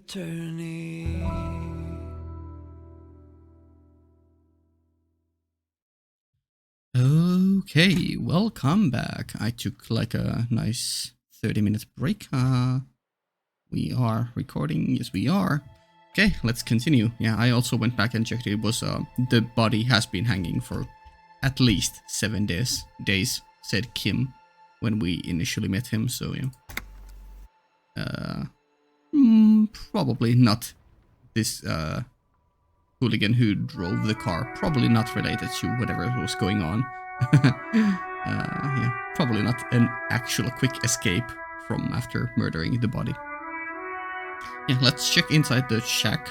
attorney. Okay, welcome back. I took like a nice 30-minute break. We are recording. Yes, we are. Okay, let's continue. Yeah, I also went back and checked. It was the body has been hanging for at least 7 days. Said Kim when we initially met him. So yeah, probably not this hooligan who drove the car. Probably not related to whatever was going on. Yeah, probably not an actual quick escape from after murdering the body. Yeah, let's check inside the shack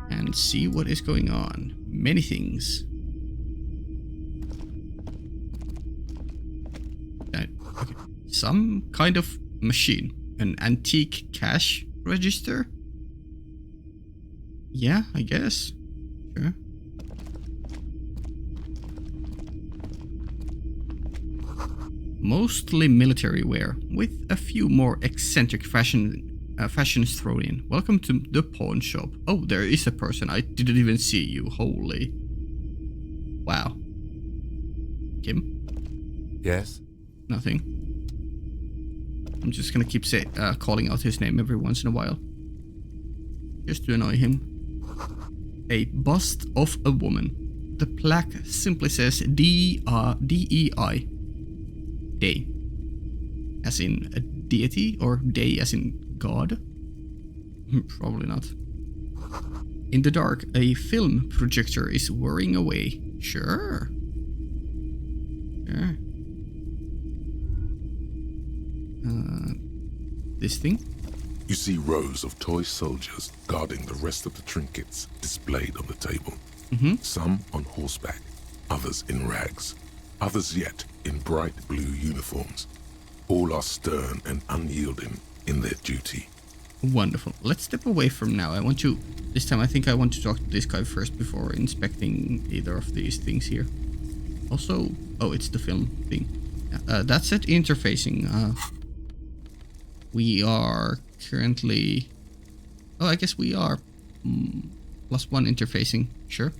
and see what is going on. Many things. Okay. Some kind of machine. An antique cash register? Yeah, I guess. Sure. Mostly military wear, with a few more eccentric fashions thrown in. Welcome to the pawn shop. Oh, there is a person. I didn't even see you. Holy. Wow. Kim? Yes? Nothing. I'm just gonna keep calling out his name every once in a while. Just to annoy him. A bust of a woman. The plaque simply says D-E-I. Day. As in a deity, or day as in God? Probably not. In the dark, a film projector is whirring away. Sure. Sure. This thing? You see rows of toy soldiers guarding the rest of the trinkets displayed on the table. Some on horseback, others in rags, others yet in bright blue uniforms. All are stern and unyielding in their duty. Wonderful. Let's step away from now. This time I think I want to talk to this guy first before inspecting either of these things here. Also, oh, it's the film thing. That's it, interfacing. We are currently... Oh, I guess we are +1 interfacing. Sure.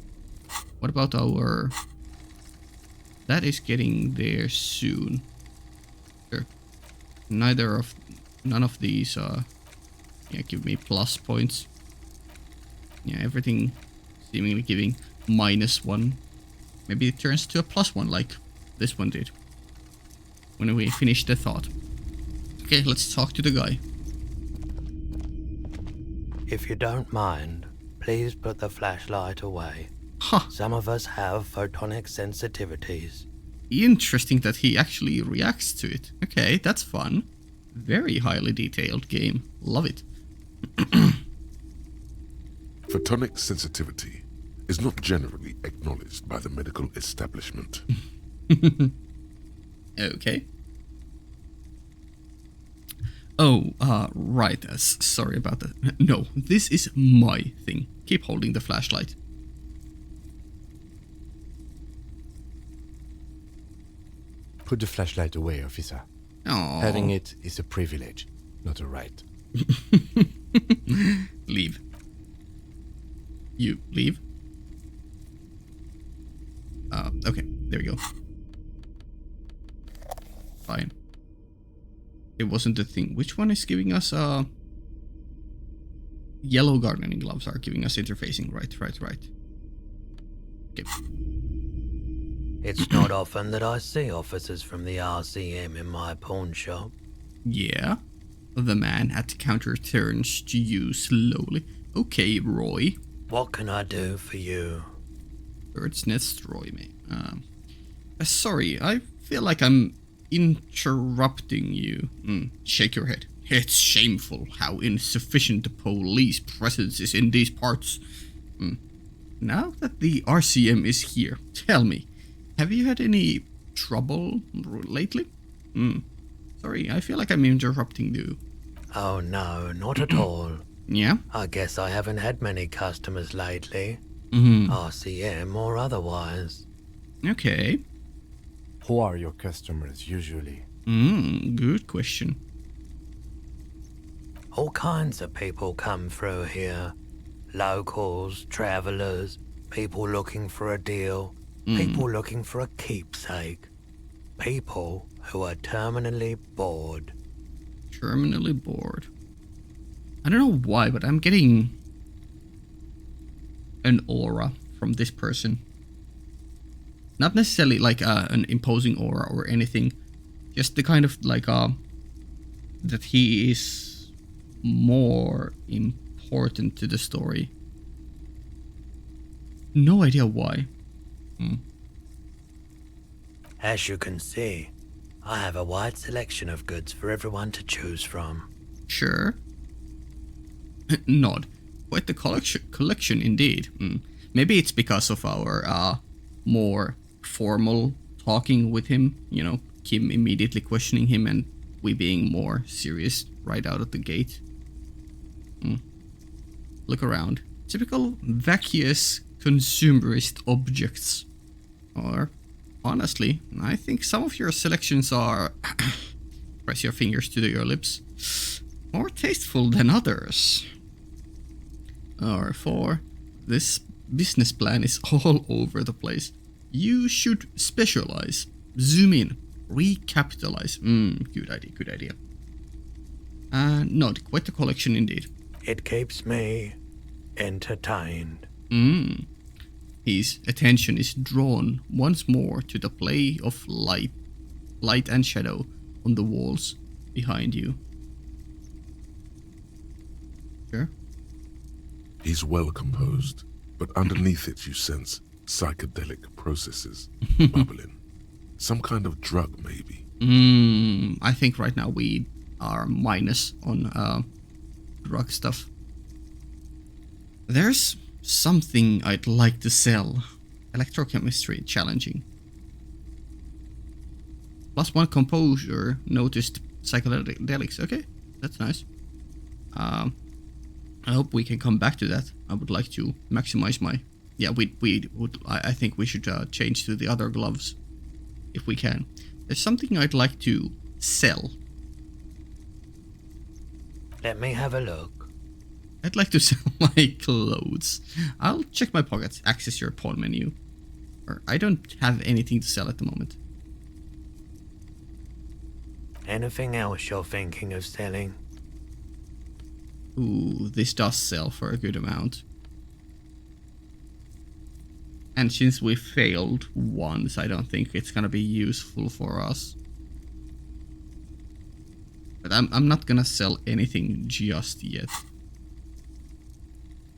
What about our... That is getting there soon. Sure. None of these yeah, give me plus points. Yeah, everything seemingly giving -1. Maybe it turns to a +1 like this one did. When we finish the thought. Okay, let's talk to the guy. If you don't mind, please put the flashlight away. Huh. Some of us have photonic sensitivities. Interesting that he actually reacts to it. Okay, that's fun. Very highly detailed game. Love it. Photonic sensitivity is not generally acknowledged by the medical establishment. Okay. Oh, right. Sorry about that. No, this is my thing. Keep holding the flashlight. Put the flashlight away, officer. Aww. Having it is a privilege, not a right. Leave. You leave? Okay, there we go. Fine. It wasn't the thing. Which one is giving us, yellow gardening gloves are giving us interfacing. Right. Okay. It's not often that I see officers from the RCM in my pawn shop. Yeah. The man at the counter turns to you slowly. Okay, Roy. What can I do for you? Bird's nest, Roy, mate. Sorry, I feel like I'm interrupting you. Shake your head. It's shameful how insufficient the police presence is in these parts. Now that the RCM is here, tell me, have you had any trouble lately? Sorry, I feel like I'm interrupting you. Oh no, not at all. Yeah? I guess I haven't had many customers lately. RCM or otherwise. Okay. Who are your customers usually? Good question. All kinds of people come through here. Locals, travellers, people looking for a deal, people looking for a keepsake. People who are terminally bored. Terminally bored. I don't know why, but I'm getting an aura from this person. Not necessarily like an imposing aura or anything. Just the kind of like that he is more important to the story. No idea why. As you can see, I have a wide selection of goods for everyone to choose from. Sure. Nod. Quite the collection indeed. Maybe it's because of our more formal talking with him, you know, Kim immediately questioning him and we being more serious right out of the gate. Look around. Typical vacuous consumerist objects. Or, honestly, I think some of your selections are, press your fingers to your lips, more tasteful than others. Or 4, this business plan is all over the place. You should specialize, zoom in, recapitalize. Good idea. Nod, quite a collection indeed. It keeps me entertained. His attention is drawn once more to the play of light and shadow on the walls behind you. Sure. He's well composed, but underneath it you sense psychedelic processes bubbling. Some kind of drug, maybe. I think right now we are minus on drug stuff. There's something I'd like to sell. Electrochemistry challenging. +1 composure noticed psychedelics. Okay, that's nice. I hope we can come back to that. I would like to maximize my... Yeah, I think we should change to the other gloves if we can. There's something I'd like to sell. Let me have a look. I'd like to sell my clothes. I'll check my pockets, access your pawn menu. Or I don't have anything to sell at the moment. Anything else you're thinking of selling? Ooh, this does sell for a good amount. And since we failed once, I don't think it's gonna be useful for us. But I'm not gonna sell anything just yet.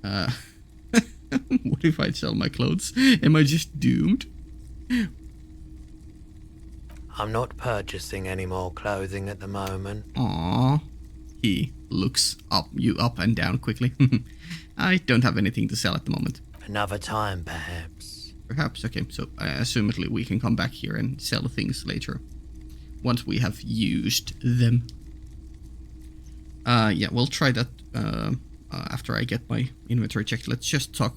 What if I sell my clothes? Am I just doomed? I'm not purchasing any more clothing at the moment. Aww. He looks you up and down quickly. I don't have anything to sell at the moment. Another time, perhaps. Perhaps, okay. So, assumedly we can come back here and sell things later. Once we have used them. Yeah, we'll try that after I get my inventory checked. Let's just talk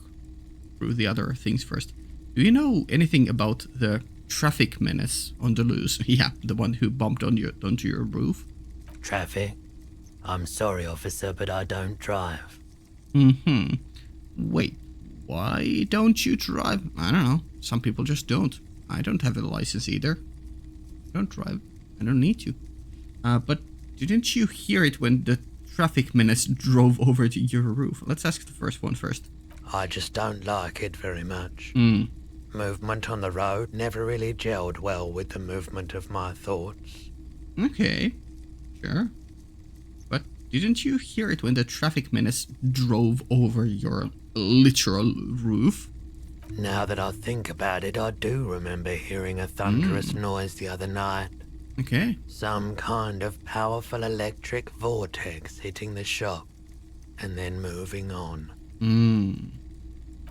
through the other things first. Do you know anything about the traffic menace on the loose? Yeah, the one who bumped onto your roof. Traffic? I'm sorry, officer, but I don't drive. Wait, why don't you drive? I don't know. Some people just don't. I don't have a license either. I don't drive. I don't need to. But didn't you hear it when the traffic menace drove over to your roof? Let's ask the first one first. I just don't like it very much. Movement on the road never really gelled well with the movement of my thoughts. Okay, sure. But didn't you hear it when the traffic menace drove over your literal roof? Now that I think about it, I do remember hearing a thunderous noise the other night. Okay. Some kind of powerful electric vortex hitting the shop and then moving on.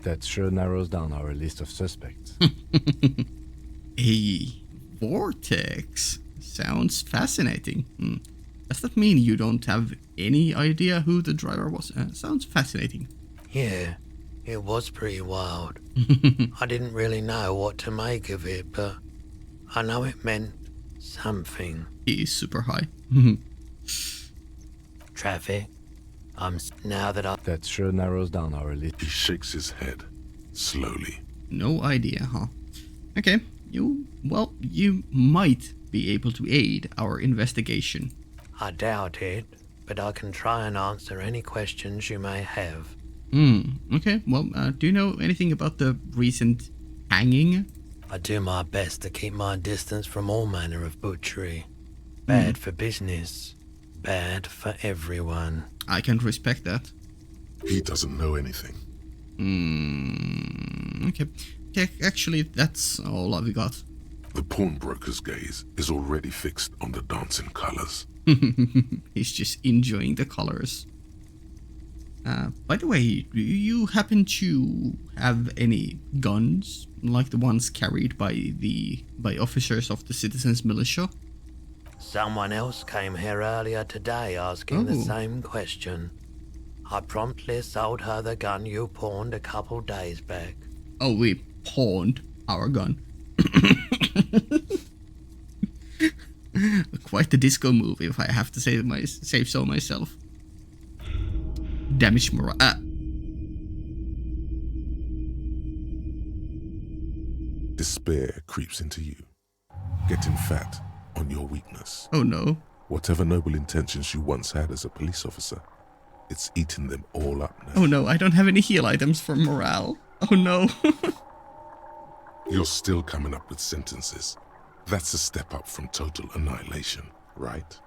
That sure narrows down our list of suspects. A vortex. Sounds fascinating. Does that mean you don't have any idea who the driver was? Sounds fascinating. Yeah, it was pretty wild. I didn't really know what to make of it, but I know it meant something. He is super high. Traffic, Now that I... That sure narrows down our list. He shakes his head, slowly. No idea, huh? Okay, you might be able to aid our investigation. I doubt it, but I can try and answer any questions you may have. Okay, well, do you know anything about the recent hanging? I do my best to keep my distance from all manner of butchery. Bad for business. Bad for everyone. I can respect that. He doesn't know anything. Okay. Yeah, actually, that's all I've got. The pawnbroker's gaze is already fixed on the dancing colors. He's just enjoying the colors. By the way, do you happen to have any guns, like the ones carried by officers of the citizens' militia? Someone else came here earlier today asking the Oh. same question. I promptly sold her the gun you pawned a couple days back. Oh, we pawned our gun. Quite the disco move, if I have to say so myself. Damage morale. Despair creeps into you, getting fat on your weakness. Oh no. Whatever noble intentions you once had as a police officer, it's eating them all up now. Oh no, I don't have any heal items for morale. Oh no. You're still coming up with sentences. That's a step up from total annihilation, right?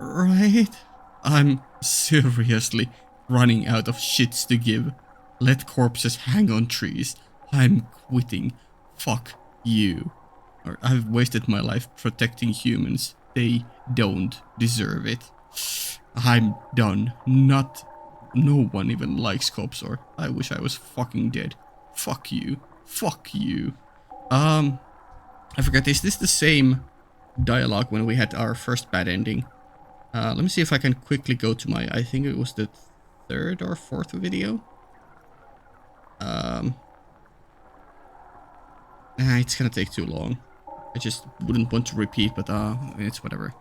Right? I'm seriously running out of shits to give. Let corpses hang on trees. I'm quitting. Fuck you. Or I've wasted my life protecting humans. They don't deserve it. I'm done. No one even likes cops, or I wish I was fucking dead. Fuck you. Fuck you. I forgot, is this the same dialogue when we had our first bad ending? Let me see if I can quickly go to my, I think it was the 3rd or 4th video. It's gonna take too long. I just wouldn't want to repeat, but it's whatever.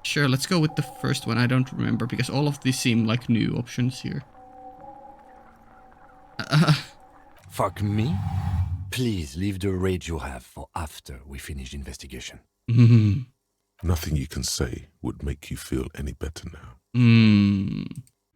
Sure, let's go with the first one. I don't remember because all of these seem like new options here. Fuck me? Please leave the rage you have for after we finish investigation. Nothing you can say would make you feel any better now.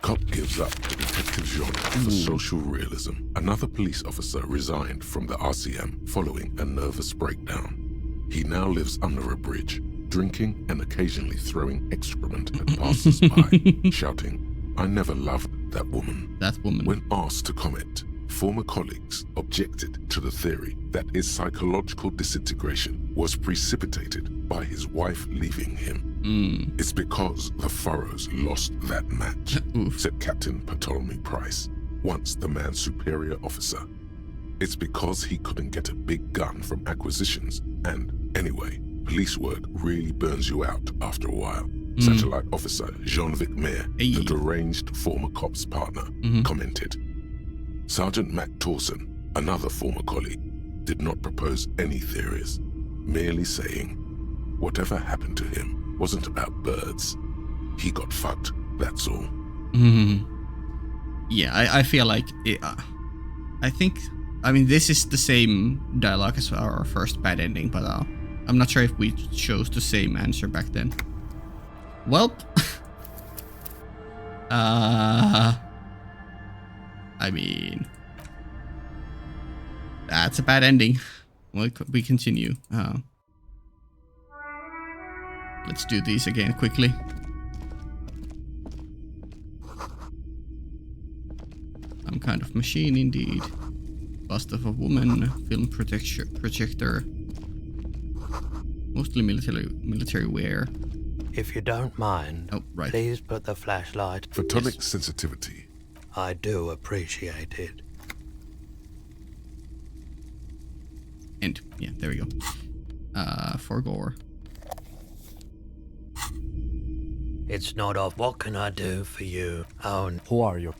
Cop gives up to Detective Jean for social realism. Another police officer resigned from the RCM following a nervous breakdown. He now lives under a bridge, drinking and occasionally throwing excrement at passers-by, shouting, "I never loved that woman." That woman. When asked to comment, former colleagues objected to the theory that his psychological disintegration was precipitated by his wife leaving him. It's because the Furrows lost that match, said Captain Ptolemy Price, once the man's superior officer. It's because he couldn't get a big gun from acquisitions, and anyway, police work really burns you out after a while. Satellite Officer Jean-Vic Mayer, the deranged former cop's partner, commented. Sergeant Mac Torson, another former colleague, did not propose any theories, merely saying, whatever happened to him wasn't about birds. He got fucked, that's all. Yeah, I feel like it, I mean, this is the same dialogue as our first bad ending, but I'm not sure if we chose the same answer back then. Welp. I mean, that's a bad ending. Well, we continue. Let's do these again quickly. Some kind of machine indeed. Bust of a woman, film projector. Mostly military wear. If you don't mind, Oh, right. please put the flashlight. Photonic sensitivity. I do appreciate it. And yeah, there we go. For gore. It's not off. What can I do for you? Oh, Who are you?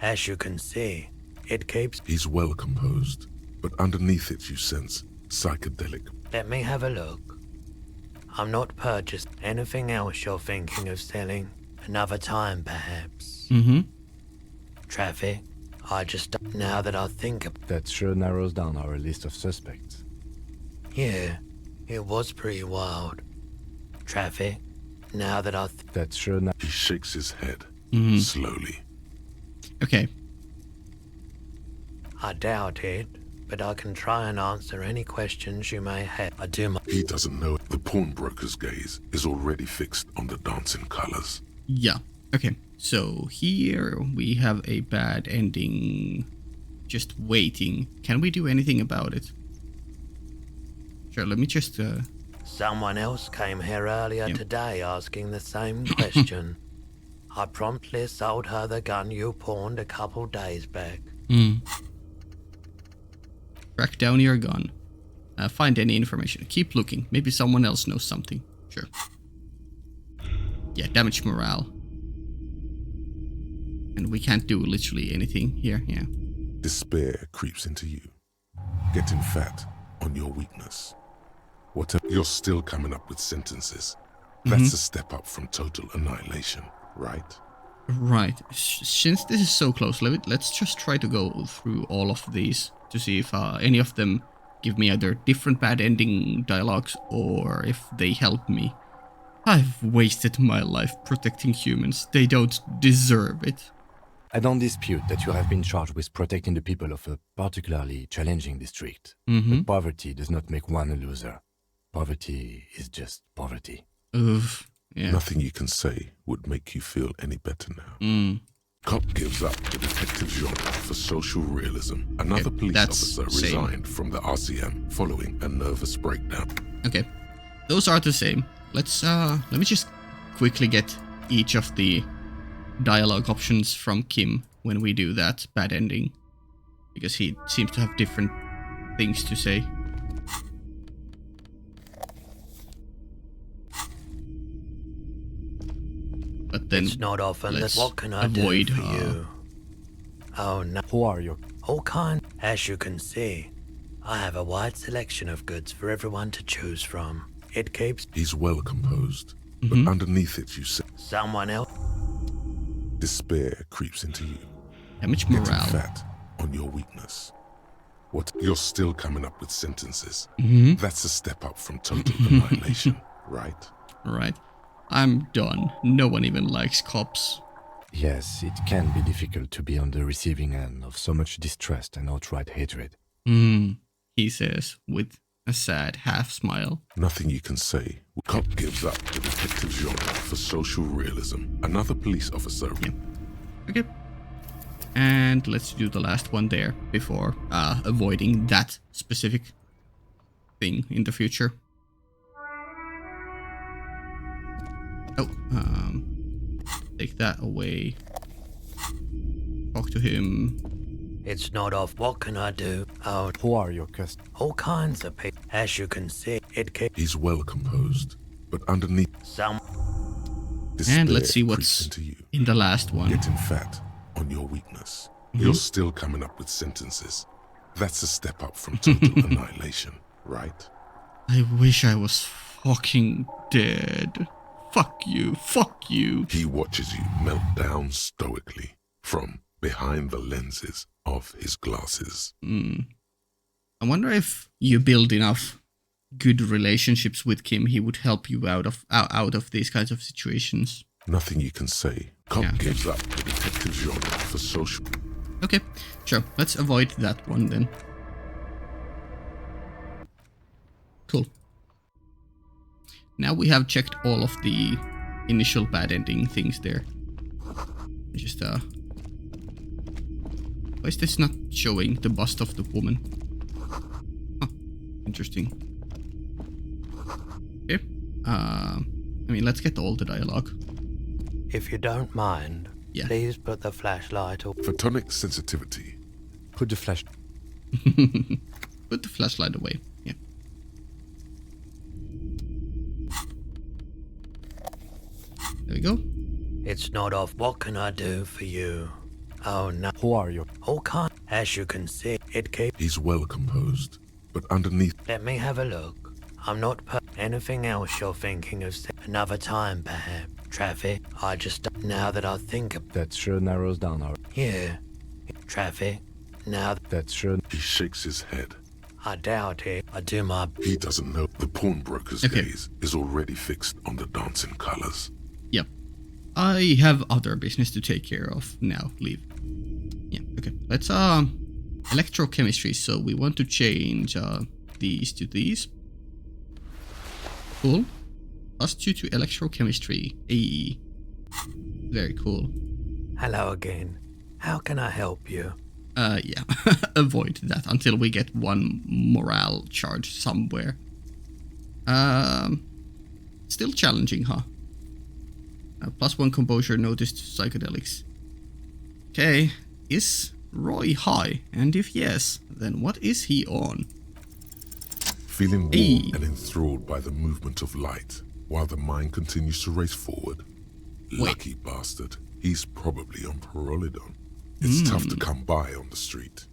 as you can see, it keeps... He's well composed, but underneath it you sense psychedelic. Let me have a look. I'm not purchased. Anything else you're thinking of selling? Another time, perhaps? Mm-hmm. Traffic? I just... Now that I think of... That sure narrows down our list of suspects. Yeah, it was pretty wild. Traffic? Now that I... That sure He shakes his head slowly. Okay. I doubt it, but I can try and answer any questions you may have. I do my... He doesn't know the pawnbroker's gaze is already fixed on the dancing colors. Yeah. Okay. So here we have a bad ending. Just waiting. Can we do anything about it? Sure, let me just... Someone else came here earlier today asking the same question. I promptly sold her the gun you pawned a couple days back. Track down your gun. Find any information. Keep looking. Maybe someone else knows something. Sure. Yeah, damage morale. And we can't do literally anything here, yeah. Despair creeps into you, getting fat on your weakness. Whatever, you're still coming up with sentences. That's a step up from total annihilation, right? Right. Since this is so close, let's just try to go through all of these to see if any of them give me either different bad ending dialogues or if they help me. I've wasted my life protecting humans. They don't deserve it. I don't dispute that you have been charged with protecting the people of a particularly challenging district. But poverty does not make one a loser. Poverty is just poverty. Oof. Yeah. Nothing you can say would make you feel any better now. Cop gives up the detective genre for social realism. Another police officer resigned from the RCM following a nervous breakdown. Okay, those are the same. Let me just quickly get each of the dialogue options from Kim when we do that bad ending, because he seems to have different things to say. But then It's not often that... What can I avoid, do for you? Oh no. Who are you? All kind. As you can see, I have a wide selection of goods for everyone to choose from. It keeps... He's well composed, but underneath it you say Someone else... despair creeps into you, damage getting morale. fat on your weakness. What? You're still coming up with sentences. That's a step up from total annihilation, right? Right. I'm done. No one even likes cops. Yes, it can be difficult to be on the receiving end of so much distrust and outright hatred. He says with a sad half smile. Nothing you can say. Cop gives up the detective genre for social realism. Another police officer. Okay. And let's do the last one there before avoiding that specific thing in the future. Oh, take that away. Talk to him. It's not off. What can I do? Oh, Who are your customers? all kinds of people. As you can see, it keeps... He's well composed, but underneath Some... despair And let's see creeps what's into you, in the last one. getting fat on your weakness. You're still coming up with sentences. That's a step up from total annihilation, right? I wish I was fucking dead. Fuck you. Fuck you. He watches you melt down stoically from behind the lenses of his glasses. I wonder if you build enough good relationships with Kim, he would help you out of these kinds of situations. Nothing you can say. Cop Yeah. gives up the detective genre for social... Okay, sure. Let's avoid that one then. Cool. Now we have checked all of the initial bad ending things there. Just why is this not showing the bust of the woman? Huh. Interesting. Okay. I mean, let's get all the dialogue. If you don't mind, Yeah. please put the flashlight on. Photonic sensitivity. Put the flash... Put the flashlight away. Yeah. There we go. It's not off. What can I do for you? Oh no. Who are you? All kind. As you can see, it keeps... He's well composed, but underneath Let me have a look. I'm not anything else you're thinking of another time, perhaps. Traffic, I just now that I think of That sure narrows down our... yeah. Traffic, now That sure... He shakes his head. I doubt it. I do my He doesn't know the pawnbroker's Okay. gaze is already fixed on the dancing colors. Yep. I have other business to take care of now. Leave. Yeah, okay. Let's, electrochemistry. So we want to change, these to these. Cool. +2 to electrochemistry. AE. Very cool. hello again. How can I help you? Yeah. Avoid that until we get one morale charge somewhere. Still challenging, huh? +1 composure noticed psychedelics. Okay. Is Roy high? And if yes, then what is he on? Feeling warm Hey. and enthralled by the movement of light, while the mind continues to race forward. Lucky bastard. He's probably on Pyrrolidon. It's tough to come by on the street.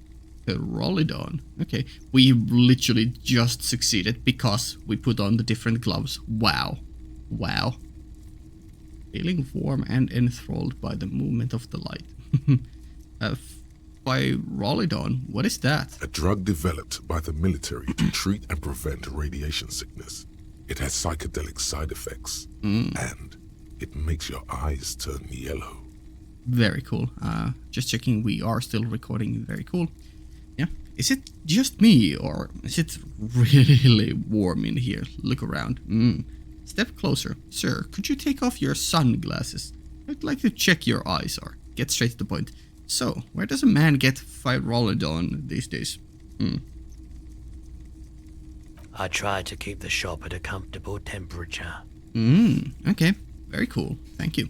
Pyrrolidon. Okay. We literally just succeeded because we put on the different gloves. Wow. Wow. Feeling warm and enthralled by the movement of the light. Pyrrolidon. What is that? A drug developed by the military to treat and prevent radiation sickness. It has psychedelic side effects, and it makes your eyes turn yellow. Very cool. Just checking we are still recording. Very cool. Yeah. Is it just me or is it really warm in here? Look around. Step closer. Sir, could you take off your sunglasses? I'd like to check your eyes are. Get straight to the point. So, where does a man get Pyrrolidon these days? I try to keep the shop at a comfortable temperature. Okay. Very cool. Thank you.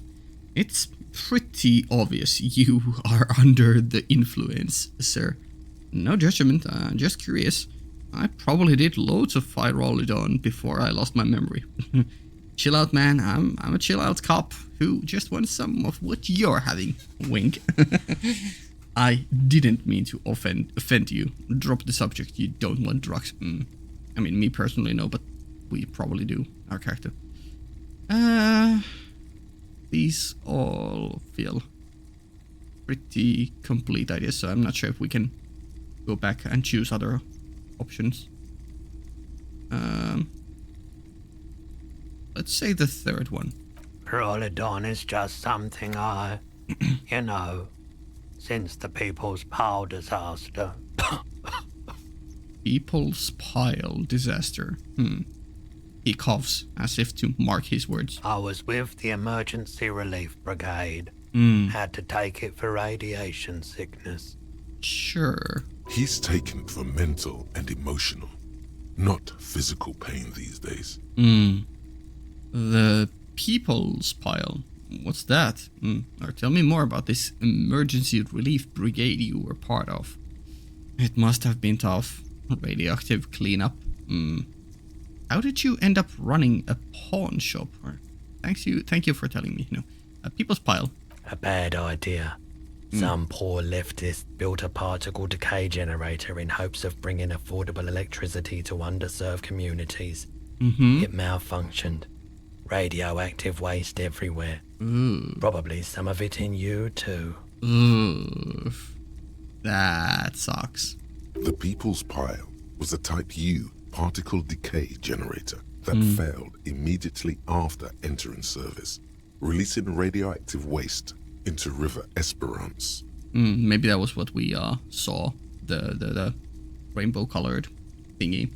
It's pretty obvious you are under the influence, sir. No judgment, just curious. I probably did loads of Pyrrolidon before I lost my memory. Chill out, man. I'm a chill out cop who just wants some of what you're having. Wink. I didn't mean to offend you. Drop the subject. You don't want drugs. I mean, me personally, no, but we probably do. Our character. These all feel pretty complete ideas, so I'm not sure if we can go back and choose other options. Let's say the third one. Pyrrolidon is just something I, you know, since the People's Pile disaster. People's Pile disaster. He coughs as if to mark his words. I was with the Emergency Relief Brigade. Had to take it for radiation sickness. Sure. He's taken it for mental and emotional, not physical pain these days. The People's Pile. What's that? Or tell me more about this Emergency Relief Brigade you were part of. It must have been tough. Radioactive cleanup. How did you end up running a pawn shop? Or thank you for telling me. People's Pile. A bad idea. Some poor leftist built a particle decay generator in hopes of bringing affordable electricity to underserved communities. It malfunctioned. Radioactive waste everywhere. Probably some of it in you too. Oof. That sucks. The People's Pile was a Type U particle decay generator that failed immediately after entering service, releasing radioactive waste into River Esperance. Maybe that was what we saw. The rainbow colored thingy.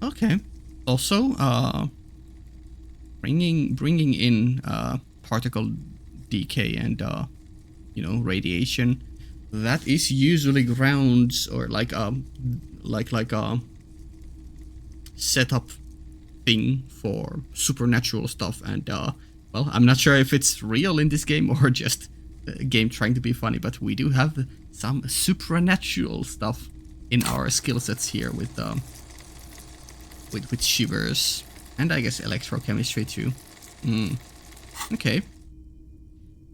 Okay. Also, bringing in particle decay and radiation. That is usually grounds or like a setup thing for supernatural stuff, and well, I'm not sure if it's real in this game or just a game trying to be funny, but we do have some supernatural stuff in our skill sets here with shivers and I guess electrochemistry too. Okay.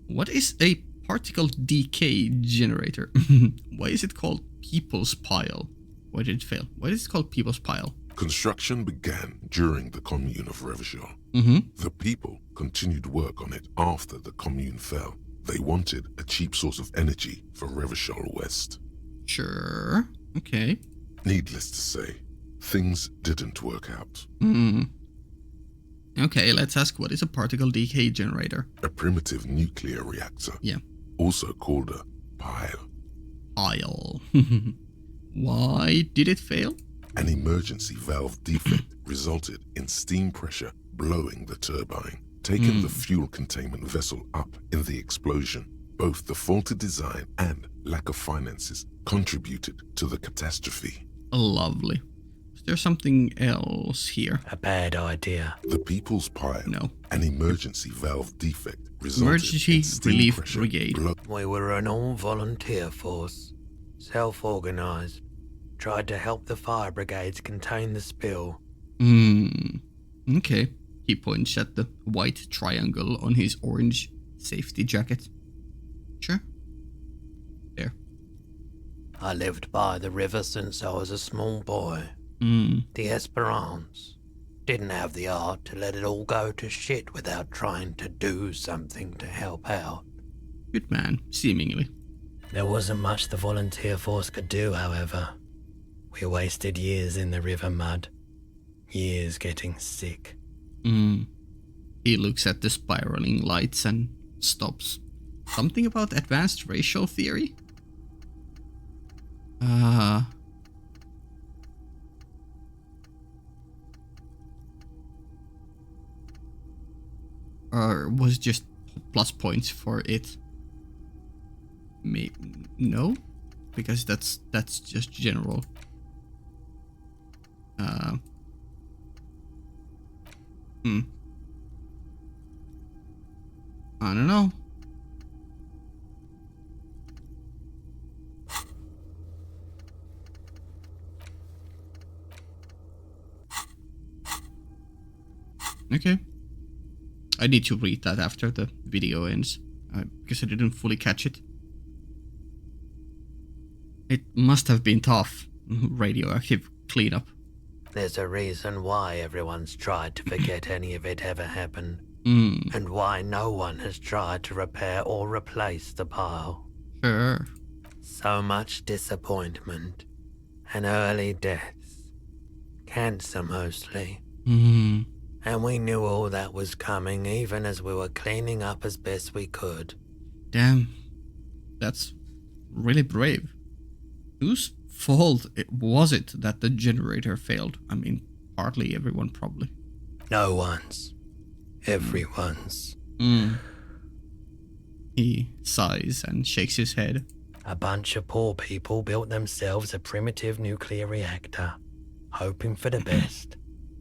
What is a particle decay generator? Why is it called People's Pile? Why did it fail? Why is it called People's Pile? Construction began during the Commune of Revachol. The people continued work on it after the Commune fell. They wanted a cheap source of energy for Revachol West. Sure. Okay. Needless to say, things didn't work out. Okay, let's ask, what is a particle decay generator? A primitive nuclear reactor. Yeah. Also called a pile. Pile. Why did it fail? An emergency valve defect resulted in steam pressure blowing the turbine, taking the fuel containment vessel up in the explosion. Both the faulty design and lack of finances contributed to the catastrophe. Lovely. Is there something else here? A bad idea. The People's Pile. No. An emergency valve defect resulted Emergency in steam Relief pressure Brigade. We were an all-volunteer force, self-organized. Tried to help the fire brigades contain the spill. Okay. He points at the white triangle on his orange safety jacket. Sure. There. I lived by the river since I was a small boy. The Esperance. Didn't have the art to let it all go to shit without trying to do something to help out. Good man, seemingly. There wasn't much the volunteer force could do, however. We wasted years in the river mud. Years getting sick. He looks at the spiraling lights and stops. Something about advanced racial theory? Or was just plus points for it? No? Because that's just general. I don't know. Okay. I need to read that after the video ends, because I didn't fully catch it. It must have been tough, radioactive cleanup. There's a reason why everyone's tried to forget any of it ever happened. And why no one has tried to repair or replace the pile. Sure. So much disappointment. And early deaths. Cancer mostly. And we knew all that was coming even as we were cleaning up as best we could. Damn. That's really brave. Whose fault was it that the generator failed? I mean, partly everyone probably. No one's. Everyone's. He sighs and shakes his head. A bunch of poor people built themselves a primitive nuclear reactor, hoping for the best.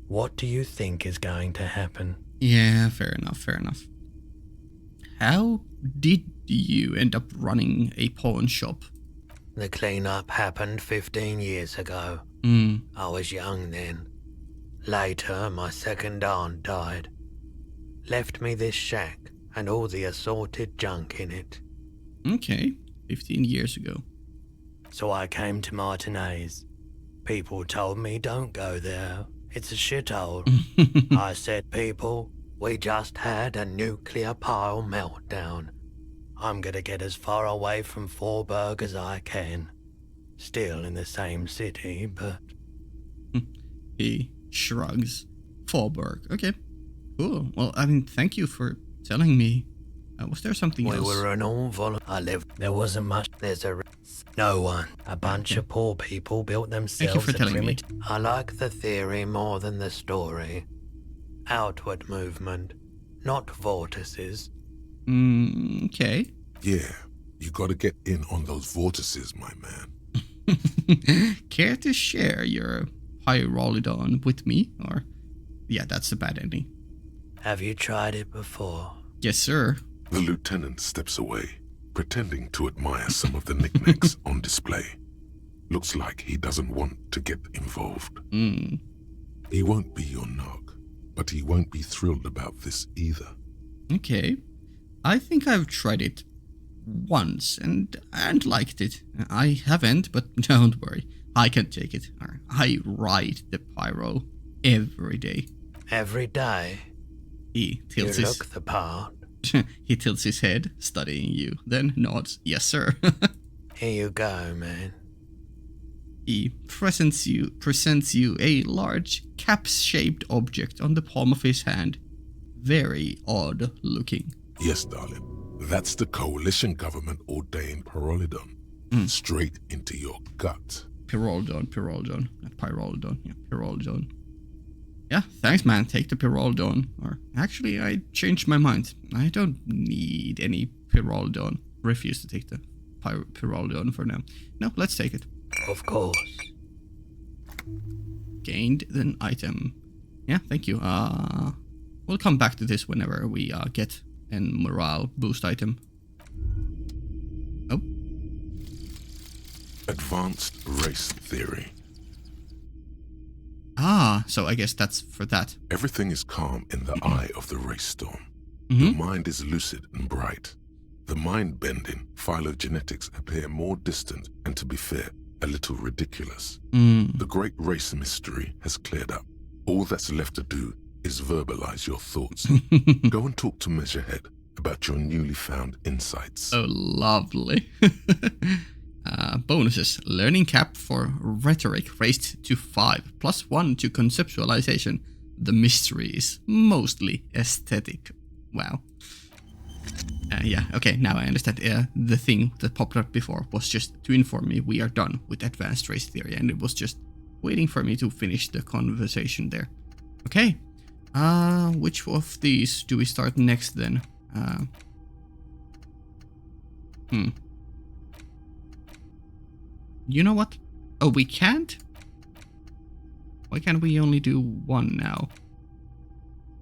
What do you think is going to happen? Yeah, fair enough, fair enough. How did you end up running a pawn shop? The cleanup happened 15 years ago. I was young then. Later, my second aunt died. Left me this shack and all the assorted junk in it. Okay, 15 years ago. So I came to Martinez. People told me don't go there. It's a shithole. I said, people, we just had a nuclear pile meltdown. I'm gonna get as far away from Forberg as I can. Still in the same city, but... He shrugs. Forberg, okay. Cool. Well, I mean, thank you for telling me. Was there something else? We were an I lived. There wasn't much. No one. A bunch of poor people built themselves. Thank you for telling me. I like the theory more than the story. Outward movement, not vortices. Okay. Yeah, you gotta get in on those vortices, my man. Care to share your Hyrolidon with me? Or, yeah, that's a bad ending. Have you tried it before? Yes, sir. The lieutenant steps away, pretending to admire some of the knickknacks on display. Looks like he doesn't want to get involved. He won't be your nog, but he won't be thrilled about this either. Okay. I think I've tried it once and liked it. I haven't, but don't worry. I can take it. I ride the pyro every day. Every day, He you tilts look the part. he tilts his head, studying you, then nods, yes sir. Here you go, man. He presents you a large cap-shaped object on the palm of his hand. Very odd looking. Yes, darling. That's the coalition government ordained Pyrolidon. Straight into your gut. Pyrolidon, not Pyrolidon. Yeah, Pyrolidon. Yeah, thanks man, take the Pyrolidon. Or actually, I changed my mind. I don't need any Pyrolidon. Refuse to take the Pyrolidon for now. No, let's take it. Of course. Gained an item. Yeah, thank you. We'll come back to this whenever we get a morale boost item. Oh. Advanced race theory. So I guess that's for that. Everything is calm in the eye of the race storm. The mind is lucid and bright. The mind-bending phylogenetics appear more distant and, to be fair, a little ridiculous. The great race mystery has cleared up. All that's left to do is verbalize your thoughts. Go and talk to Measurehead about your newly found insights. Oh, lovely. Bonuses. Learning cap for rhetoric raised to 5, +1 to conceptualization. The mystery is mostly aesthetic. Wow. Yeah, okay, now I understand. The thing that popped up before was just to inform me we are done with advanced race theory, and it was just waiting for me to finish the conversation there. Okay. Which of these do we start next then? You know what? Oh, we can't? Why can't we only do one now?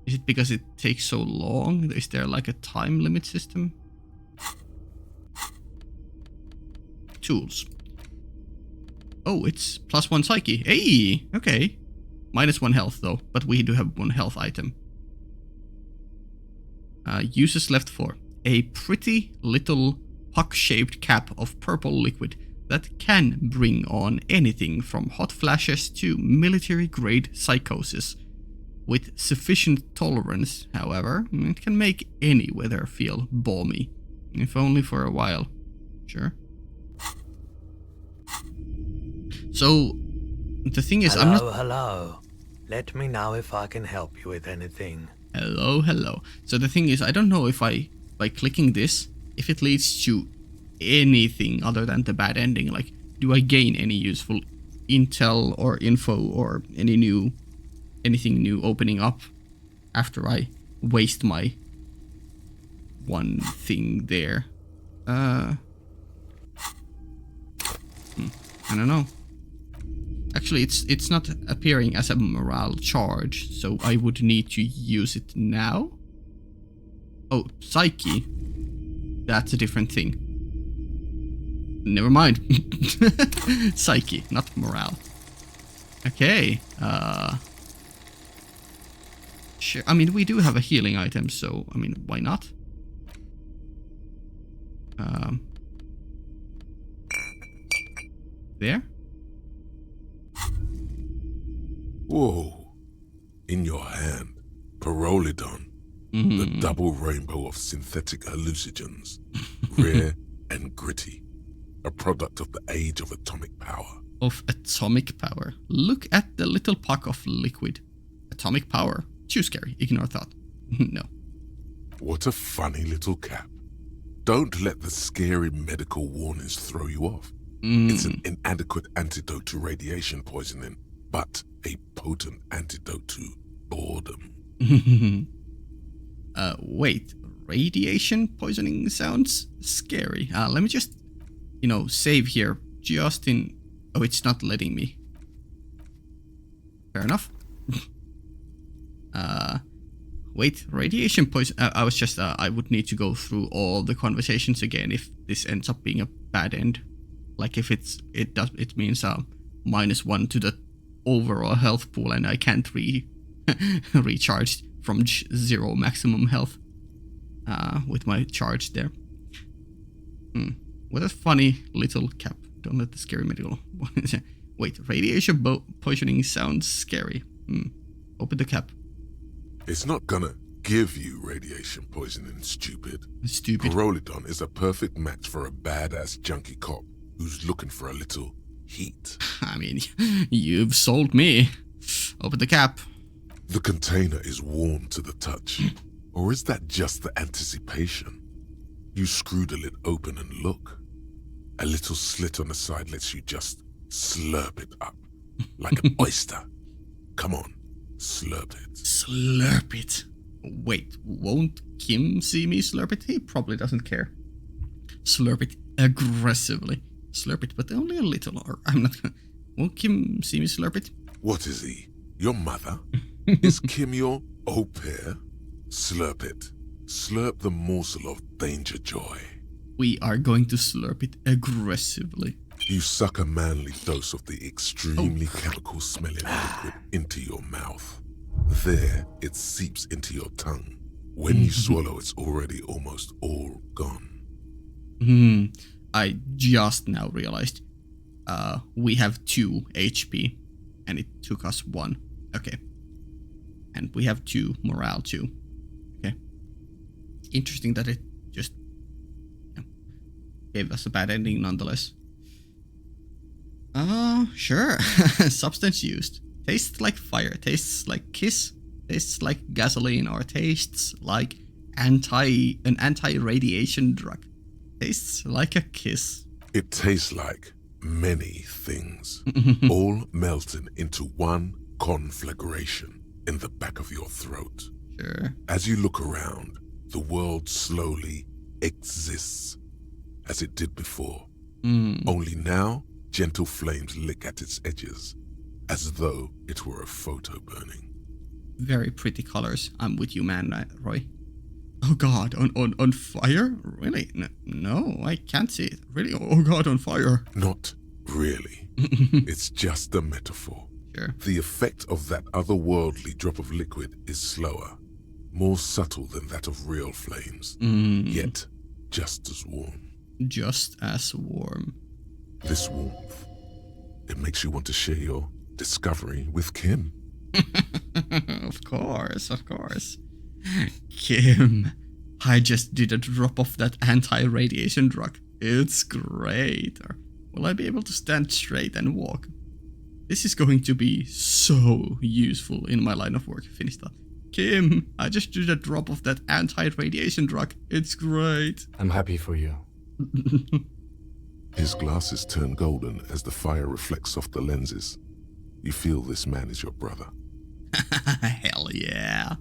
Is it because it takes so long? Is there like a time limit system? Tools. Oh, it's +1 psyche. Hey, okay. -1 health though, but we do have 1 health item. Uses left 4. A pretty little puck-shaped cap of purple liquid that can bring on anything from hot flashes to military-grade psychosis. With sufficient tolerance, however, it can make any weather feel balmy, if only for a while. Sure. So, the thing is, I'm not... Hello. Let me know if I can help you with anything. Hello. So the thing is, I don't know if by clicking this, if it leads to anything other than the bad ending. Like, do I gain any useful intel or info or anything new opening up after I waste my one thing there? I don't know. Actually, it's not appearing as a morale charge, so I would need to use it now. Oh, psyche. That's a different thing. Never mind. Psyche, not morale. Okay. Sure. I mean, we do have a healing item, so I mean, why not? There. Whoa. In your hand, Pyrolidon, the double rainbow of synthetic hallucinogens, rare and gritty, a product of the age of atomic power. Of atomic power. Look at the little puck of liquid. Atomic power. Too scary. Ignore thought. No. What a funny little cap. Don't let the scary medical warnings throw you off. It's an inadequate antidote to radiation poisoning, but a potent antidote to boredom. Wait. Radiation poisoning sounds scary. Let me just, save here. Just in... Oh, it's not letting me. Fair enough. Wait, radiation poison. I was just. I would need to go through all the conversations again if this ends up being a bad end. Like if it means -1 to the overall health pool, and I can't recharge from 0 maximum health with my charge there. What a funny little cap. Don't let the scary medical Wait, radiation poisoning sounds scary. Open the cap. It's not gonna give you radiation poisoning, stupid. Stupid. Pyrrolidon is a perfect match for a badass junkie cop who's looking for a little heat. I mean, you've sold me. Open the cap. The container is warm to the touch. Or is that just the anticipation? You screw the lid open and look. A little slit on the side lets you just slurp it up. Like an oyster. Come on, slurp it. Slurp it. Wait, won't Kim see me slurp it? He probably doesn't care. Slurp it aggressively. Slurp it, but only a little, or I'm not gonna... Won't Kim see me slurp it? What is he? Your mother? Is Kim your au pair? Slurp it. Slurp the morsel of danger joy. We are going to slurp it aggressively. You suck a manly dose of the extremely chemical-smelling liquid into your mouth. There, it seeps into your tongue. When you swallow, it's already almost all gone. I just now realized we have 2 HP, and it took us 1. Okay. And we have 2 morale too. Okay. Interesting that it just gave us a bad ending nonetheless. Sure. Substance used. Tastes like fire, tastes like kiss, tastes like gasoline, or tastes like an anti-radiation drug. Tastes like a kiss. It tastes like many things, all melting into one conflagration in the back of your throat. Sure. As you look around, the world slowly exists as it did before. Only now, gentle flames lick at its edges, as though it were a photo burning. Very pretty colors. I'm with you, man, Roy. Oh god, on fire? Really? No, I can't see it. Really? Oh god, on fire. Not really. It's just a metaphor. Sure. The effect of that otherworldly drop of liquid is slower, more subtle than that of real flames, yet just as warm. Just as warm. This warmth, it makes you want to share your discovery with Kim. Of course. Kim, I just did a drop of that anti-radiation drug. It's great. Will I be able to stand straight and walk? This is going to be so useful in my line of work. Finish that. Kim, I just did a drop of that anti-radiation drug. It's great. I'm happy for you. His glasses turn golden as the fire reflects off the lenses. You feel this man is your brother. Hell yeah.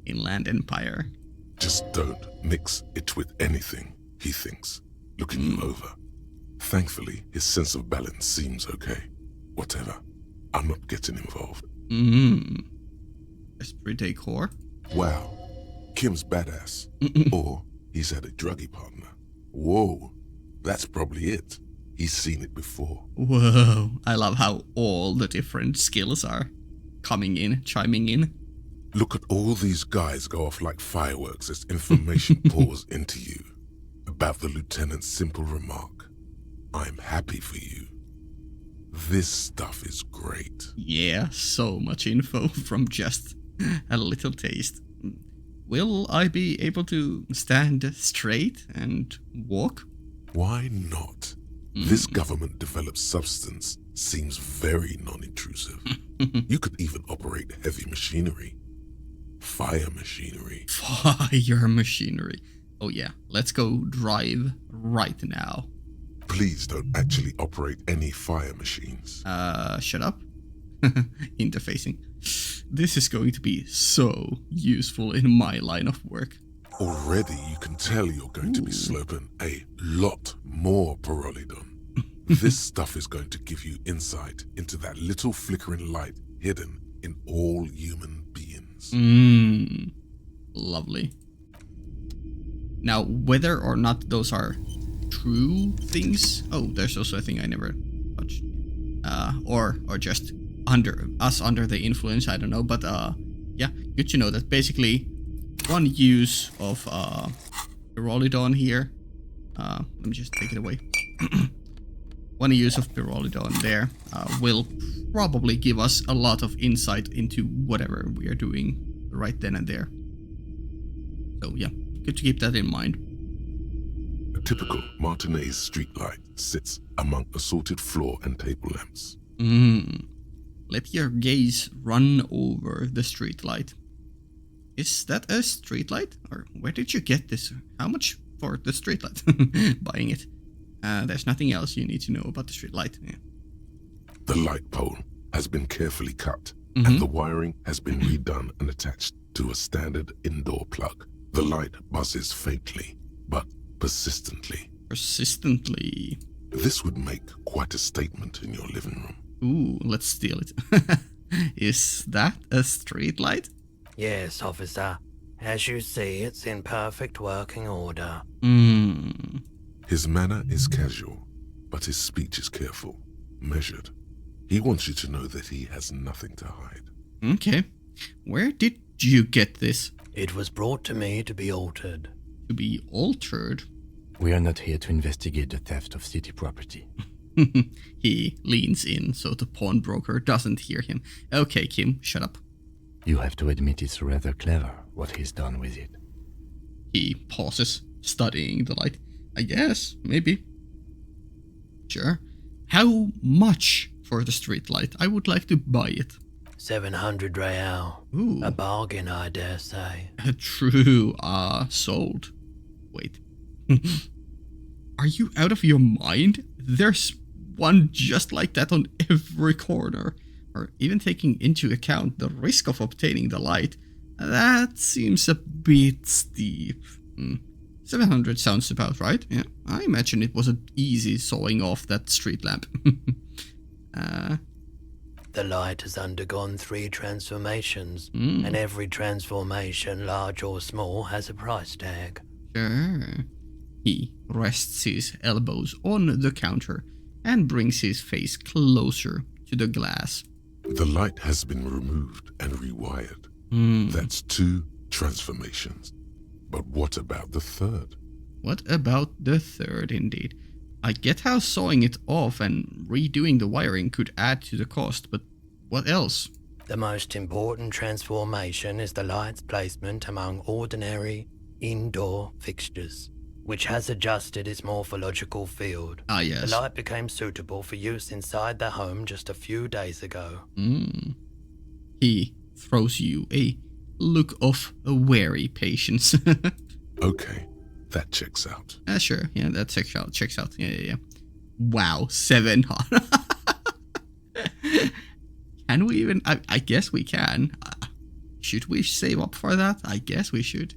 Inland Empire. Just don't mix it with anything, he thinks, looking you over. Thankfully, his sense of balance seems okay. Whatever. I'm not getting involved. Esprit de corps. Wow. Kim's badass. Or he's had a druggie partner. Whoa. That's probably it. He's seen it before. Whoa. I love how all the different skills are chiming in. Look at all these guys go off like fireworks as information pours into you about the lieutenant's simple remark. I'm happy for you. This stuff is great. Yeah, so much info from just a little taste. Will I be able to stand straight and walk? Why not? This government-developed substance seems very non-intrusive. You could even operate heavy machinery. Fire machinery. Fire machinery. Oh yeah, let's go drive right now. Please don't actually operate any fire machines. Shut up. Interfacing. This is going to be so useful in my line of work. Already you can tell you're going to be slurping a lot more pyrrolidon. This stuff is going to give you insight into that little flickering light hidden in all human beings. Lovely. Now, whether or not those are true things... Oh, there's also a thing I never touched. Or just under the influence, I don't know. But yeah, good to know that basically one use of pyrrolidon here. Let me just take it away. One use of pyrrolidone there will probably give us a lot of insight into whatever we are doing right then and there. So yeah, good to keep that in mind. A typical Martinez streetlight sits among assorted floor and table lamps. Let your gaze run over the streetlight. Is that a streetlight? Or where did you get this? How much for the streetlight? Buying it. There's nothing else you need to know about the streetlight. Yeah. The light pole has been carefully cut, and the wiring has been redone and attached to a standard indoor plug. The light buzzes faintly, but persistently. Persistently. This would make quite a statement in your living room. Ooh, let's steal it. Is that a streetlight? Yes, officer. As you see, it's in perfect working order. His manner is casual, but his speech is careful, measured. He wants you to know that he has nothing to hide. Okay. Where did you get this? It was brought to me to be altered. To be altered? We are not here to investigate the theft of city property. He leans in so the pawnbroker doesn't hear him. Okay, Kim, shut up. You have to admit it's rather clever what he's done with it. He pauses, studying the light. I guess, maybe. Sure. How much for the streetlight? I would like to buy it. 700 real. Ooh. A bargain, I dare say. True. Sold. Wait. Are you out of your mind? There's one just like that on every corner. Or even taking into account the risk of obtaining the light, that seems a bit steep. 700 sounds about right. Yeah, I imagine it was an easy sawing off that street lamp. The light has undergone 3 transformations, and every transformation, large or small, has a price tag. Sure. He rests his elbows on the counter and brings his face closer to the glass. The light has been removed and rewired. That's 2 transformations. But what about the third? What about the third, indeed? I get how sawing it off and redoing the wiring could add to the cost, but what else? The most important transformation is the light's placement among ordinary indoor fixtures, which has adjusted its morphological field. Ah, yes. The light became suitable for use inside the home just a few days ago. He throws you a look of a wary patience. Okay, that checks out. Sure, yeah, that checks out. Yeah. Wow, 700. Can we even? I guess we can. Should we save up for that? I guess we should.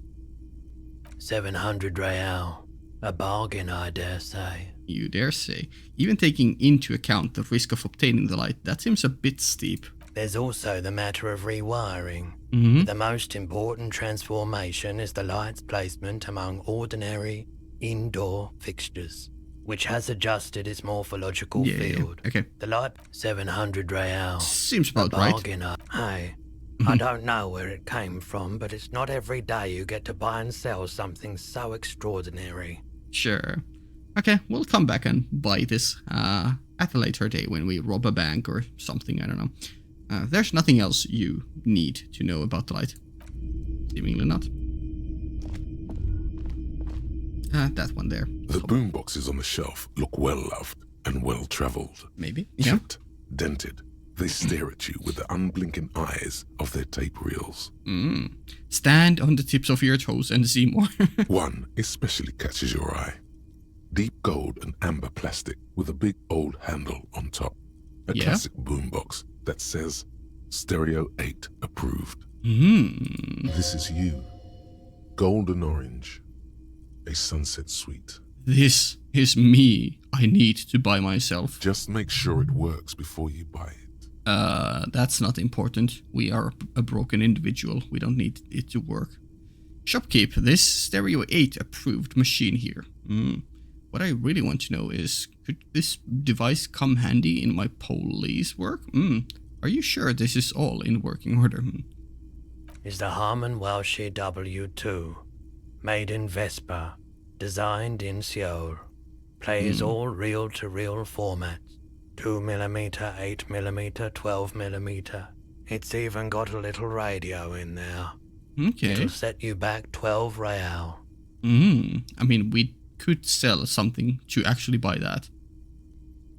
700 real. A bargain, I dare say. You dare say. Even taking into account the risk of obtaining the light, that seems a bit steep. There's also the matter of rewiring. The most important transformation is the light's placement among ordinary indoor fixtures, which has adjusted its morphological field. Okay. The light, 700 real. Seems about A right. bargain, hey. I don't know where it came from, but it's not every day you get to buy and sell something so extraordinary. Sure. Okay, we'll come back and buy this at a later day when we rob a bank or something, I don't know. There's nothing else you need to know about the light. Seemingly not. That one there. The boomboxes on the shelf look well-loved and well-travelled. Maybe. Chipped, dented. They stare at you with the unblinking eyes of their tape reels. Stand on the tips of your toes and see more. One especially catches your eye. Deep gold and amber plastic with a big old handle on top. A classic boombox that says Stereo 8 approved. This is you. Golden orange. A sunset suite. This is me. I need to buy myself. Just make sure it works before you buy it. That's not important. We are a broken individual. We don't need it to work. Shopkeep, this Stereo 8 approved machine here. What I really want to know is, could this device come handy in my police work? Are you sure this is all in working order? Is the Harman Welsh W2, made in Vespa, designed in Seoul. Plays all reel-to-reel formats. 2mm, 8mm, 12mm. It's even got a little radio in there. Okay. It'll set you back 12 real. I mean, we could sell something to actually buy that.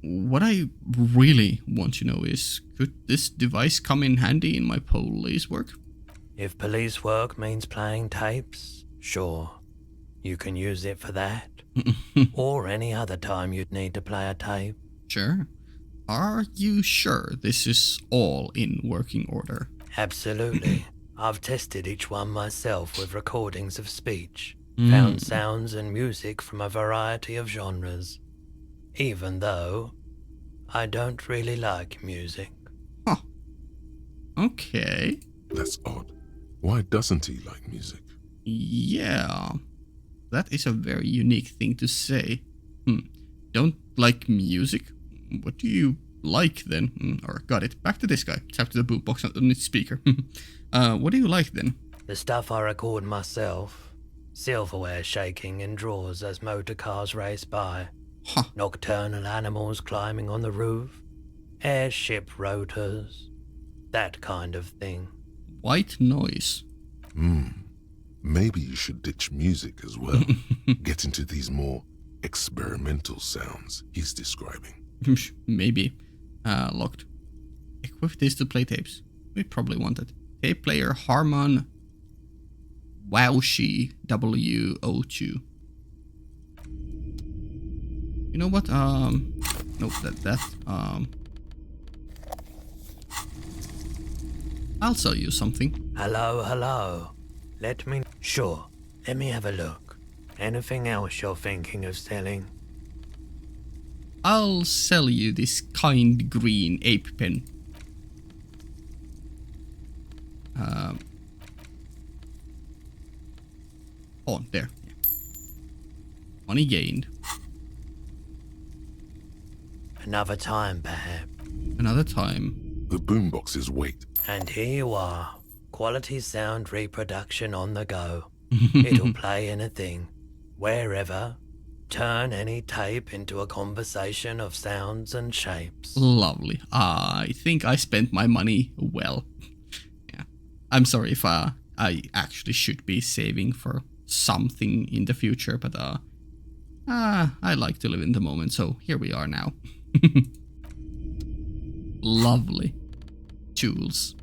What I really want to know is, could this device come in handy in my police work? If police work means playing tapes, sure. You can use it for that. Or any other time you'd need to play a tape. Sure. Are you sure this is all in working order? Absolutely. I've tested each one myself with recordings of speech. Found sounds and music from a variety of genres. Even though I don't really like music. Huh. Okay. That's odd. Why doesn't he like music? Yeah. That is a very unique thing to say. Don't like music? What do you like then? Or got it. Back to this guy. Tap to the boombox on its speaker. What do you like then? The stuff I record myself. Silverware shaking in drawers as motor cars race by. Huh. Nocturnal animals climbing on the roof. Airship rotors. That kind of thing. White noise. Maybe you should ditch music as well. Get into these more experimental sounds he's describing. Maybe. Locked. Equip this to play tapes. We probably want it. Tape player Harman Wowshi W02. You know what? Nope, I'll sell you something. Hello. Sure, let me have a look. Anything else you're thinking of selling? I'll sell you this kind green ape pen. Oh, there. Money gained. Another time, perhaps. Another time. The boomboxes wait. And here you are. Quality sound reproduction on the go. It'll play anything, wherever. Turn any tape into a conversation of sounds and shapes. Lovely. I think I spent my money well. Yeah. I'm sorry if I actually should be saving for something in the future, but I like to live in the moment, so here we are now. Lovely. Tools.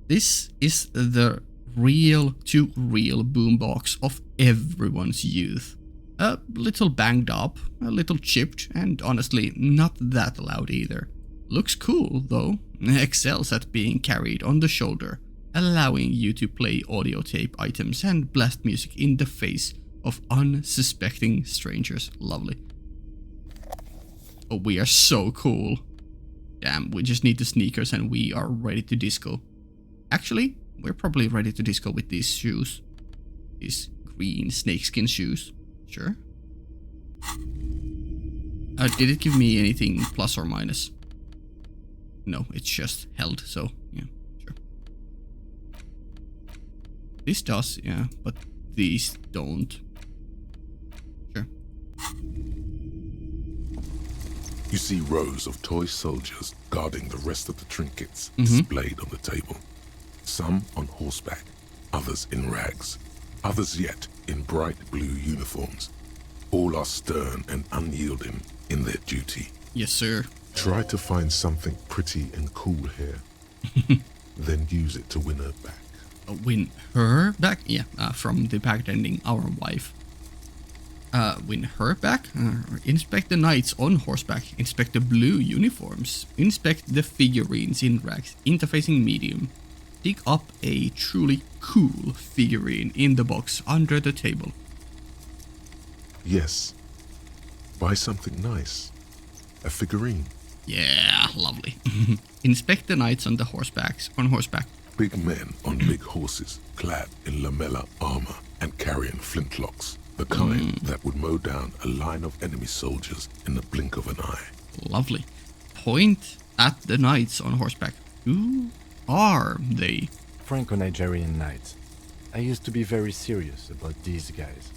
This is the real-to-real boombox of everyone's youth. A little banged up, a little chipped, and honestly not that loud either. Looks cool though, excels at being carried on the shoulder, allowing you to play audio tape items and blast music in the face of unsuspecting strangers. Lovely. Oh, we are so cool. Damn, we just need the sneakers and we are ready to disco. Actually, we're probably ready to disco with these shoes. These green snakeskin shoes. Sure. Did it give me anything plus or minus? No, it's just held, so yeah, sure. This does, yeah, but these don't. Sure. You see rows of toy soldiers guarding the rest of the trinkets displayed on the table. Some on horseback, others in rags, others yet in bright blue uniforms. All are stern and unyielding in their duty. Yes, sir. Try to find something pretty and cool here, then use it to win her back. Win her back? Yeah, from the pact ending, our wife. Win her back? Inspect the knights on horseback. Inspect the blue uniforms. Inspect the figurines in rags, interfacing medium. Dig up a truly cool figurine in the box under the table. Yes. Buy something nice. A figurine. Yeah, lovely. Inspect the knights on horseback. Big men on big horses, clad in lamella armor and carrying flintlocks. The kind that would mow down a line of enemy soldiers in the blink of an eye. Lovely. Point at the knights on horseback. Who are they? Franco-Nigerian knights. I used to be very serious about these guys.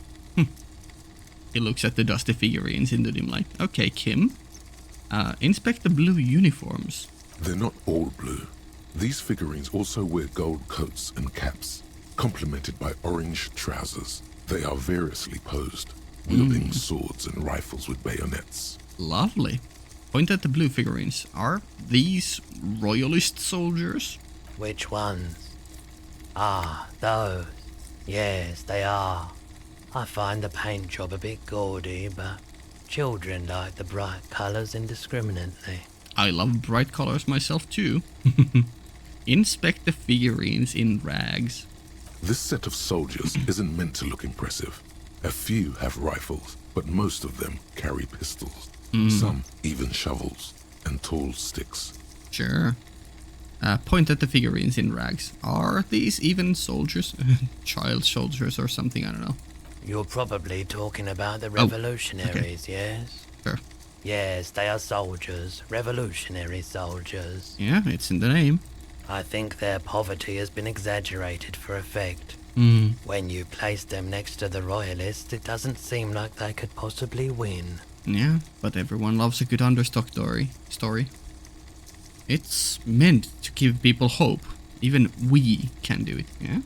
He looks at the dusty figurines in the dim light. Okay, Kim. Inspect the blue uniforms. They're not all blue. These figurines also wear gold coats and caps, complemented by orange trousers. They are variously posed, wielding swords and rifles with bayonets. Lovely. Point at the blue figurines. Are these royalist soldiers? Which ones? Ah, those. Yes, they are. I find the paint job a bit gaudy, but children like the bright colours indiscriminately. I love bright colors myself too. Inspect the figurines in rags. This set of soldiers isn't meant to look impressive. A few have rifles, but most of them carry pistols. Some even shovels and tall sticks. Sure. Point at the figurines in rags. Are these even soldiers? Child soldiers or something, I don't know. You're probably talking about the revolutionaries, yes? Sure. Yes, they are soldiers. Revolutionary soldiers. Yeah, it's in the name. I think their poverty has been exaggerated for effect. When you place them next to the royalists, it doesn't seem like they could possibly win. Yeah, but everyone loves a good understock story. It's meant to give people hope. Even we can do it, yeah?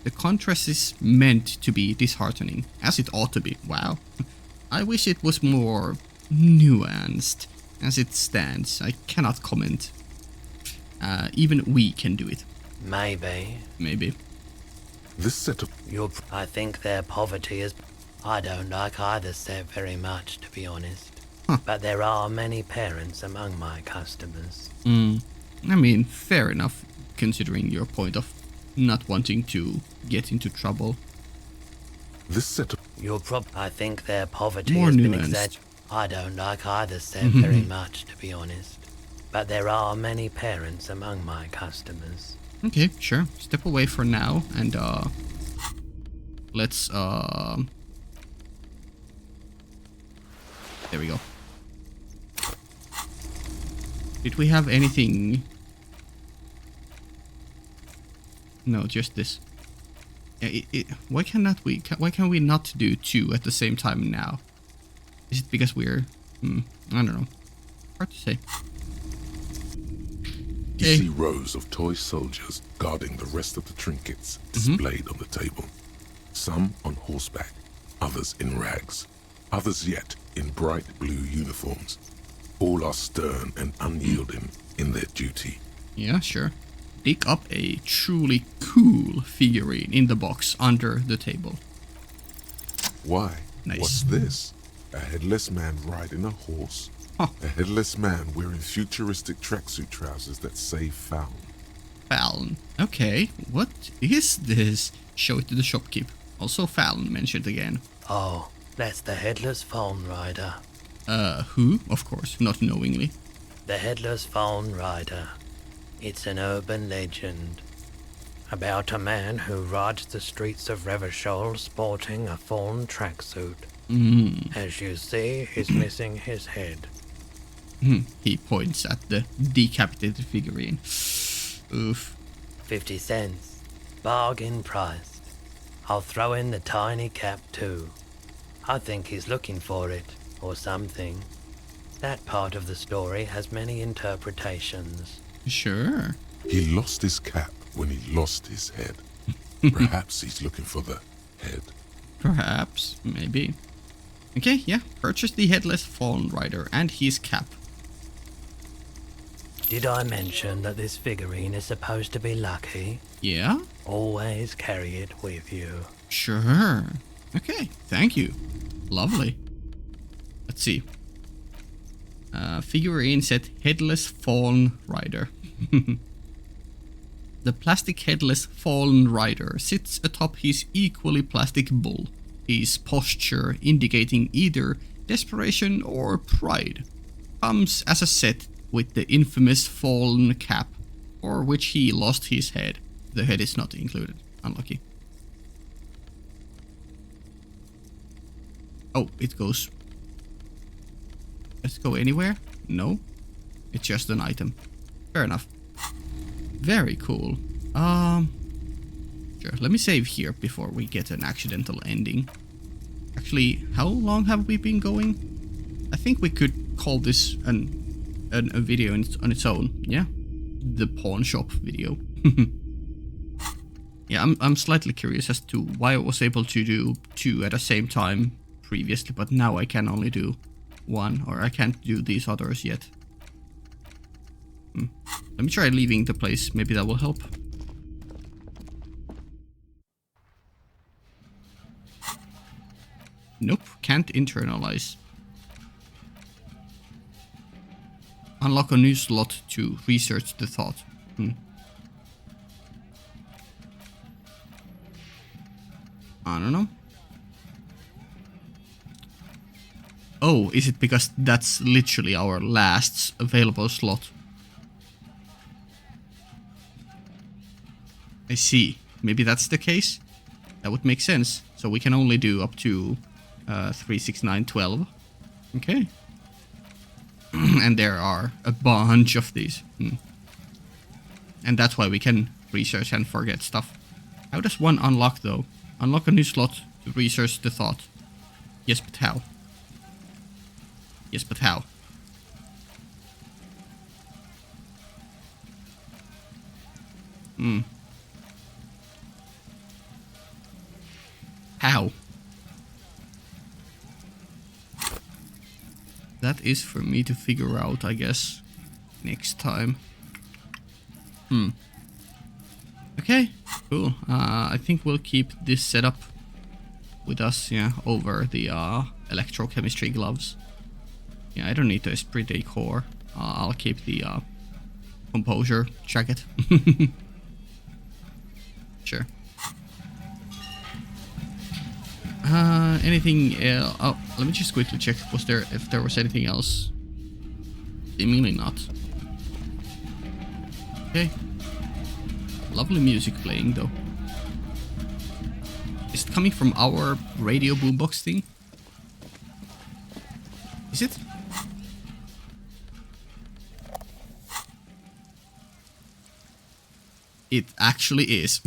The contrast is meant to be disheartening, as it ought to be. Wow. I wish it was more nuanced. As it stands, I cannot comment. Even we can do it. Maybe. This set of... I think their poverty is... I don't like either set very much, to be honest. But there are many parents among my customers. I mean, fair enough, considering your point of not wanting to get into trouble. This set of... I think their poverty More has been nuanced. exaggerated. I don't like either set very much, to be honest. But there are many parents among my customers. Okay, sure. Step away for now, and let's there we go. Did we have anything? No, just this. Why cannot we? Why can we not do two at the same time now? Is it because we're? I don't know. Hard to say. You see rows of toy soldiers guarding the rest of the trinkets displayed on the table. Some on horseback, others in rags, others yet in bright blue uniforms. All are stern and unyielding in their duty. Yeah, sure. Dig up a truly cool figurine in the box under the table. Why? Nice. What's this? A headless man riding a horse? Huh. A headless man wearing futuristic tracksuit trousers that say Found. Fallon. Okay, what is this? Show it to the shopkeep. Also Fallon mentioned again. Oh, that's the Headless Phone Rider. Who? Of course, not knowingly. The Headless Phone Rider. It's an urban legend about a man who rides the streets of Revachol sporting a fawn tracksuit. As you see, he's missing his head. He points at the decapitated figurine. Oof. 50 cents. Bargain priced. I'll throw in the tiny cap too. I think he's looking for it, or something. That part of the story has many interpretations. Sure. He lost his cap when he lost his head. Perhaps he's looking for the head. Perhaps. Maybe. Okay, yeah. Purchase the Headless Fallen Rider and his cap. Did I mention that this figurine is supposed to be lucky? Yeah? Always carry it with you. Sure. Okay, thank you. Lovely. Let's see. Figurine set Headless Fallen Rider. The plastic Headless Fallen Rider sits atop his equally plastic bull, his posture indicating either desperation or pride. Comes as a set with the infamous fallen cap, for which he lost his head. The head is not included. Unlucky. Oh, it goes... Let's go anywhere? No? It's just an item. Fair enough. Very cool. Sure, let me save here before we get an accidental ending. Actually, how long have we been going? I think we could call this a video on its own. Yeah, the pawn shop video. Yeah, I'm slightly curious as to why I was able to do 2 at the same time previously, but now I can only do 1, or I can't do these others yet. Let me try leaving the place, maybe that will help. Nope, can't internalize. Unlock a new slot to research the thought. I don't know. Oh, is it because that's literally our last available slot? I see. Maybe that's the case? That would make sense. So we can only do up to 3, 6, 9, 12. Okay. And there are a bunch of these. And that's why we can research and forget stuff. How does one unlock though? Unlock a new slot to research the thought. Yes, but how? Yes, but how? How? That is for me to figure out, I guess, next time. Okay, cool. I think we'll keep this setup with us, yeah, over the electrochemistry gloves. Yeah, I don't need the esprit de corps. I'll keep the composure jacket. Sure. Anything else? Oh, let me just quickly check if there was anything else. Seemingly not. Okay. Lovely music playing though. Is it coming from our radio boombox thing? Is it? It actually is.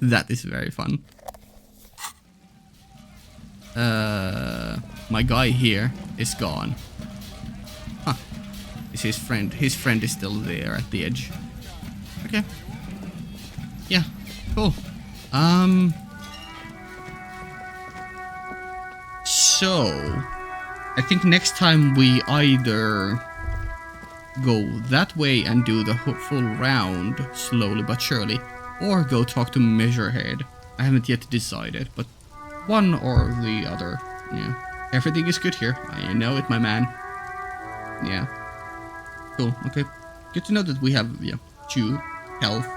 That is very fun. My guy here is gone. Huh. Is his friend? His friend is still there at the edge. Okay. Yeah. Cool. So I think next time we either go that way and do the full round slowly but surely, or go talk to Measurehead. I haven't yet decided, but one or the other. Yeah. Everything is good here. I know it, my man. Yeah. Cool. Okay. Good to know that we have 2 health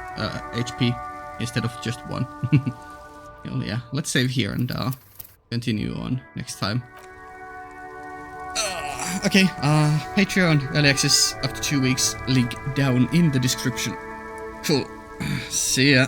HP instead of just 1. Well, yeah. Let's save here and continue on next time. Okay. Patreon early access up to 2 weeks. Link down in the description. Cool. See ya.